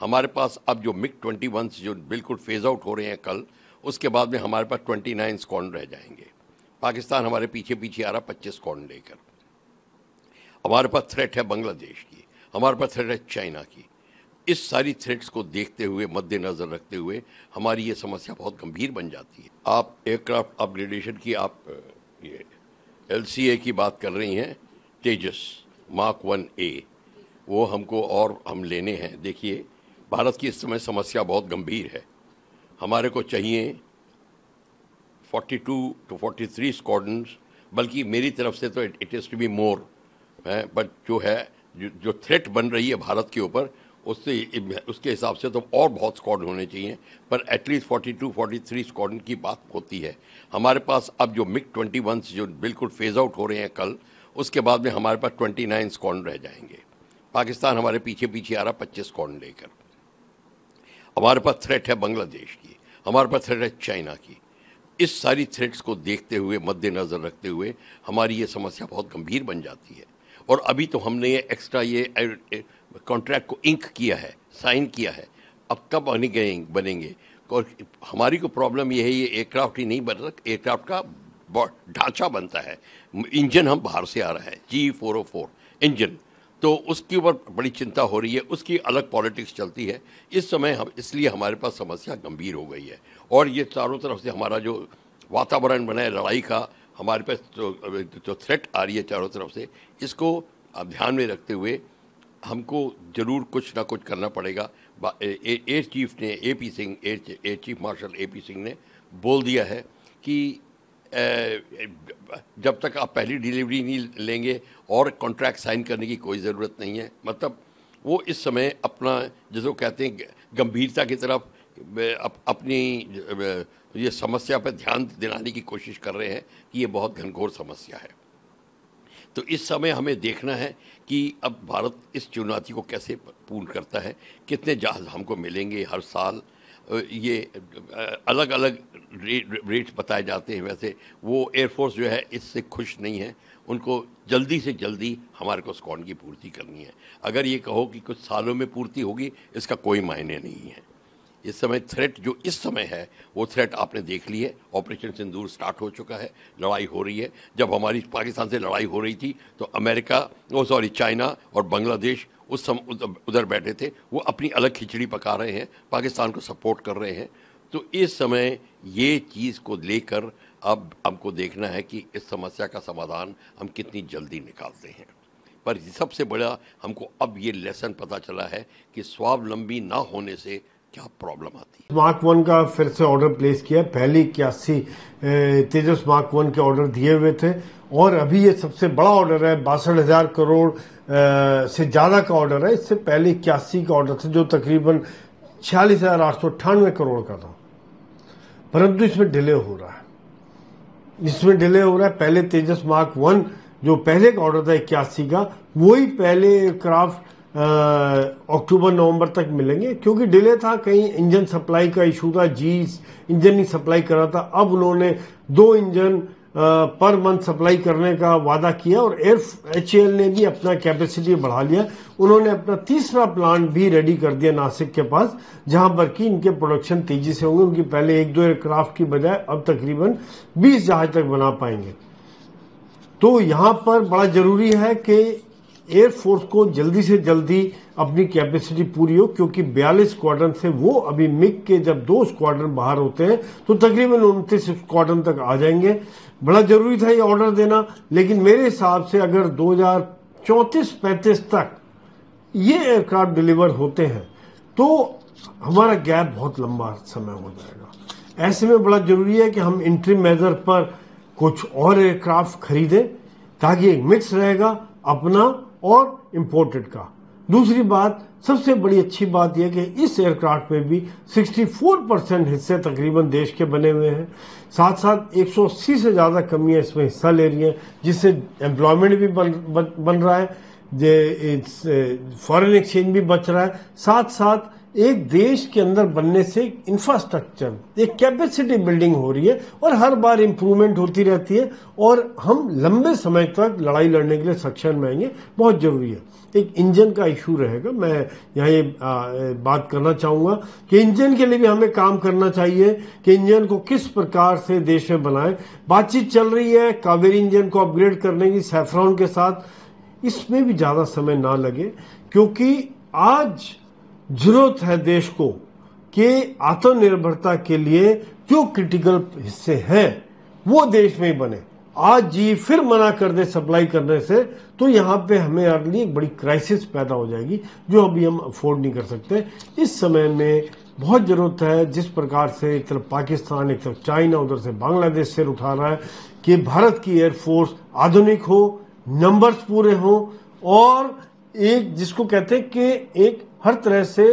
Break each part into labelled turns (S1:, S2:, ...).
S1: हमारे पास अब जो मिग-21 जो बिल्कुल फेज आउट हो रहे हैं कल, उसके बाद में हमारे पास 29 स्क्वाड्रन रह जाएंगे। पाकिस्तान हमारे पीछे पीछे आ रहा 25 स्क्वाड्रन लेकर। हमारे पास थ्रेट है बांग्लादेश की, हमारे पास थ्रेट है चाइना की। इस सारी थ्रेट्स को देखते हुए, मद्देनजर रखते हुए हमारी ये समस्या बहुत गंभीर बन जाती है। आप एयरक्राफ्ट अपग्रेडेशन की, आप ये LCA की बात कर रही हैं, तेजस मार्क 1A, वो हमको और हम लेने हैं। देखिए, भारत की इस समय समस्या बहुत गंभीर है। हमारे को चाहिए 42 to 43 स्क्वाड्रन्स, बल्कि मेरी तरफ से तो it is to be more है, बट जो है जो थ्रेट बन रही है भारत के ऊपर, उसके हिसाब से तो और बहुत स्क्वाड्रन होने चाहिए, पर एटलीस्ट 42-43 स्क्वाड्रन की बात होती है। हमारे पास अब जो मिग-21 जो बिल्कुल फेज आउट हो रहे हैं कल, उसके बाद में हमारे पास 29 स्क्वाड्रन रह जाएंगे। पाकिस्तान हमारे पीछे पीछे आ रहा 25 स्क्वाड्रन लेकर। हमारे पास थ्रेट है बांग्लादेश की, हमारे पास थ्रेट है चाइना की। इस सारी थ्रेट्स को देखते हुए, मद्देनजर रखते हुए हमारी ये समस्या बहुत गंभीर बन जाती है। और अभी तो हमने ये एक्स्ट्रा ये कॉन्ट्रैक्ट को इंक किया है, साइन किया है। अब कब बनेंगे? और हमारी को प्रॉब्लम ये है, ये एयरक्राफ्ट ही नहीं बन रहा, एयरक्राफ्ट का ढांचा बनता है। इंजन हम बाहर से आ रहा है, G404 इंजन, तो उसके ऊपर बड़ी चिंता हो रही है, उसकी अलग पॉलिटिक्स चलती है इस समय। हम इसलिए हमारे पास समस्या गंभीर हो गई है। और ये चारों तरफ से हमारा जो वातावरण बना है लड़ाई का, हमारे पास जो थ्रेट आ रही है चारों तरफ से, इसको ध्यान में रखते हुए हमको जरूर कुछ ना कुछ करना पड़ेगा। एयर चीफ ने, AP Singh, air chief marshal AP Singh ने बोल दिया है कि जब तक आप पहली डिलीवरी नहीं लेंगे और कॉन्ट्रैक्ट साइन करने की कोई ज़रूरत नहीं है। मतलब वो इस समय अपना, जिसको कहते हैं, गंभीरता की तरफ अपनी ये समस्या पर ध्यान दिलाने की कोशिश कर रहे हैं कि ये बहुत घनघोर समस्या है। तो इस समय हमें देखना है कि अब भारत इस चुनौती को कैसे पूर्ण करता है। कितने जहाज़ हमको मिलेंगे हर साल, ये अलग अलग रेट्स बताए जाते हैं। वैसे वो एयरफोर्स जो है इससे खुश नहीं है, उनको जल्दी से जल्दी हमारे को स्क्वाड्रन की पूर्ति करनी है। अगर ये कहो कि कुछ सालों में पूर्ति होगी, इसका कोई मायने नहीं है। इस समय थ्रेट जो इस समय है, वो थ्रेट आपने देख ली है। ऑपरेशन सिंदूर स्टार्ट हो चुका है, लड़ाई हो रही है। जब हमारी पाकिस्तान से लड़ाई हो रही थी तो चाइना और बांग्लादेश उस समय उधर बैठे थे, वो अपनी अलग खिचड़ी पका रहे हैं, पाकिस्तान को सपोर्ट कर रहे हैं। तो इस समय ये चीज़ को लेकर अब हमको देखना है कि इस समस्या का समाधान हम कितनी जल्दी निकालते हैं। पर सबसे बड़ा हमको अब ये लेसन पता चला है कि स्वावलंबी ना होने से क्या प्रॉब्लम आती है।
S2: मार्क 1 का फिर से ऑर्डर प्लेस किया। पहले 81 तेजस मार्क 1 के ऑर्डर दिए हुए थे और अभी ये सबसे बड़ा ऑर्डर है, 62,000 करोड़ से ज्यादा का ऑर्डर है। इससे पहले 81 का ऑर्डर था जो तकरीबन 46,898 करोड़ का था, परंतु इसमें डिले हो रहा है। पहले तेजस मार्क 1 जो पहले का ऑर्डर था 81 का, वही पहले एयरक्राफ्ट अक्टूबर-नवंबर तक मिलेंगे, क्योंकि डिले था, कहीं इंजन सप्लाई का इशू था, इंजन नहीं सप्लाई कर रहा था। अब उन्होंने 2 इंजन पर मंथ सप्लाई करने का वादा किया और HAL ने भी अपना कैपेसिटी बढ़ा लिया। उन्होंने अपना तीसरा प्लांट भी रेडी कर दिया नासिक के पास, जहां पर कि इनके प्रोडक्शन तेजी से होंगे। उनकी पहले 1-2 एयरक्राफ्ट की बजाय अब तकरीबन 20 जहाज तक बना पाएंगे। तो यहां पर बड़ा जरूरी है कि एयरफोर्स को जल्दी से जल्दी अपनी कैपेसिटी पूरी हो, क्योंकि 42 स्क्वाड्रन से वो अभी मिग के जब 2 स्क्वाड्रन बाहर होते हैं तो तकरीबन 29 स्क्वाड्रन तक आ जाएंगे। बड़ा जरूरी था ये ऑर्डर देना, लेकिन मेरे हिसाब से अगर 2034-35 तक ये एयरक्राफ्ट डिलीवर होते हैं तो हमारा गैप बहुत लंबा समय हो जाएगा। ऐसे में बड़ा जरूरी है कि हम इंटरिम मेजर पर कुछ और एयरक्राफ्ट खरीदें, ताकि एक मिक्स रहेगा अपना और इंपोर्टेड का। दूसरी बात, सबसे बड़ी अच्छी बात यह कि इस एयरक्राफ्ट में भी 64% हिस्से तकरीबन देश के बने हुए हैं। साथ साथ 180 से ज्यादा कंपनियां इसमें हिस्सा ले रही हैं, जिससे एम्प्लॉयमेंट भी बन रहा है, फॉरेन एक्सचेंज भी बच रहा है। साथ साथ एक देश के अंदर बनने से इंफ्रास्ट्रक्चर, एक कैपेसिटी बिल्डिंग हो रही है और हर बार इंप्रूवमेंट होती रहती है और हम लंबे समय तक लड़ाई लड़ने के लिए सक्षम रहेंगे, बहुत जरूरी है। एक इंजन का इशू रहेगा, मैं यहाँ ये बात करना चाहूंगा कि इंजन के लिए भी हमें काम करना चाहिए कि इंजन को किस प्रकार से देश में बनाए। बातचीत चल रही है कावेरी इंजन को अपग्रेड करने की सैफ्रॉन के साथ, इसमें भी ज्यादा समय ना लगे क्योंकि आज जरूरत है देश को कि आत्मनिर्भरता के लिए जो क्रिटिकल हिस्से हैं वो देश में ही बने। आज जी फिर मना कर दे सप्लाई करने से तो यहां पे हमें लिए एक बड़ी क्राइसिस पैदा हो जाएगी जो अभी हम अफोर्ड नहीं कर सकते। इस समय में बहुत जरूरत है, जिस प्रकार से एक तरफ पाकिस्तान, एक तरफ चाइना, उधर से बांग्लादेश सिर उठा रहा है, कि भारत की एयरफोर्स आधुनिक हो, नंबर्स पूरे हो और एक जिसको कहते हैं कि एक हर तरह से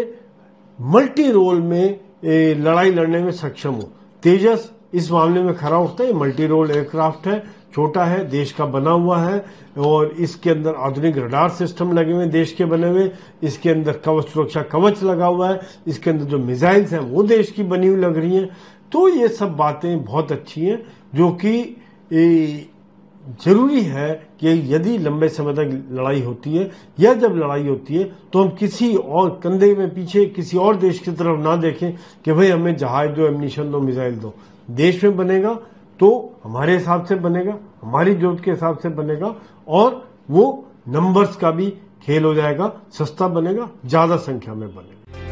S2: मल्टी रोल में लड़ाई लड़ने में सक्षम हो। तेजस इस मामले में खरा उठता है, मल्टी रोल एयरक्राफ्ट है, छोटा है, देश का बना हुआ है और इसके अंदर आधुनिक रडार सिस्टम लगे हुए, देश के बने हुए, इसके अंदर कवच सुरक्षा कवच लगा हुआ है, इसके अंदर जो मिसाइल्स हैं वो देश की बनी हुई लग रही हैं। तो ये सब बातें बहुत अच्छी हैं जो कि जरूरी है कि यदि लंबे समय तक लड़ाई होती है या जब लड़ाई होती है तो हम किसी और कंधे में पीछे किसी और देश की तरफ ना देखें कि भाई हमें जहाज दो, एम्यूनिशन दो, मिसाइल दो। देश में बनेगा तो हमारे हिसाब से बनेगा, हमारी जरूरत के हिसाब से बनेगा और वो नंबर्स का भी खेल हो जाएगा, सस्ता बनेगा, ज्यादा संख्या में बनेगा।